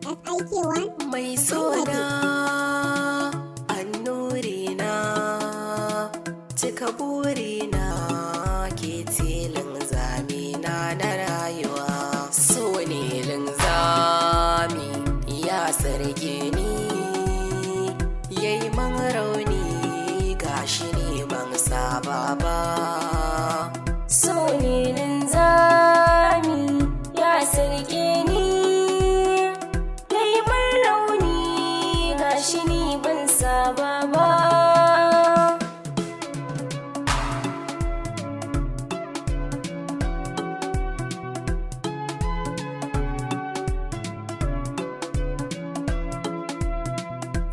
s.i.k mai sona annurina cika burina ke tilin zamina na rayuwa so ne linzami ya sarge ni yayi man rauni gashi ne ban saba ba so ne linzami ya sarge ni yayi man rauni gashi ni ban saba ba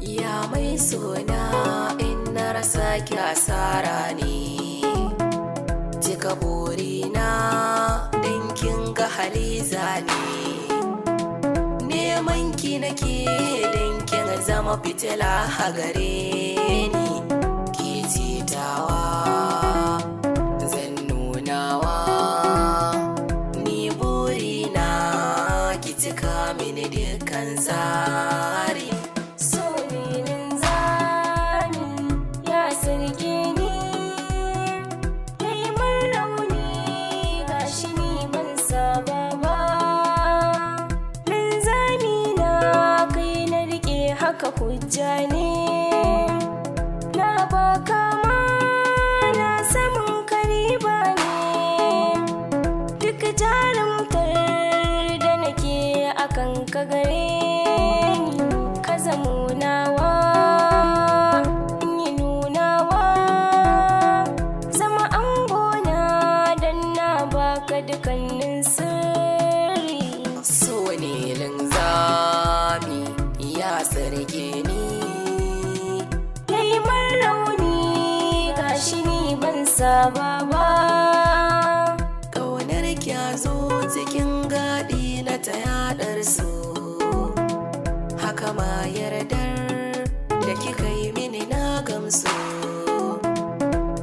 ya mai sona in na rasa ki asara ne cika burina dan kin ga haliza ne neman ki nake dan kin zama fitila a gare ni ki jitawa zan nunawa ni burina ki cika mini dukkan tsari haka hujja ne na baka ma na samun kariba ne duk jarumtar da nake akan ka gare ni ka zamo nawa in yi nunawa zama angona dan na baka dukannin sirri so ne linzami ya sarge ni yayi man rauni gashi ni ban saba ba ƙaunar kya zo cikin gaɗi na ta yaɗar su haka ma yardar da kika yi mini na gamsu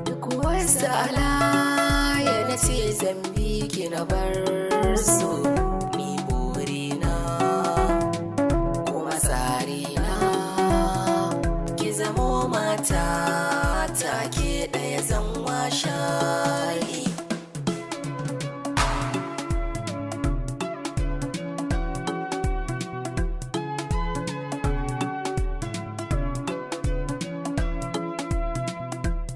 duk wasu alaya na ce zambi ki na bar su ni burina mata take ɗaya zan washayi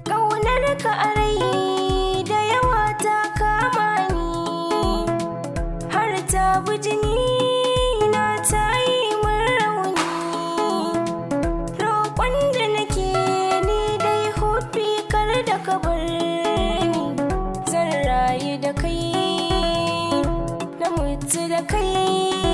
ƙaunar ka a rai da yawa ta kama ni har ta bi jini na ta yi min rauni roƙon da nake da ka bar ni zan rayu da kai na mutu da kai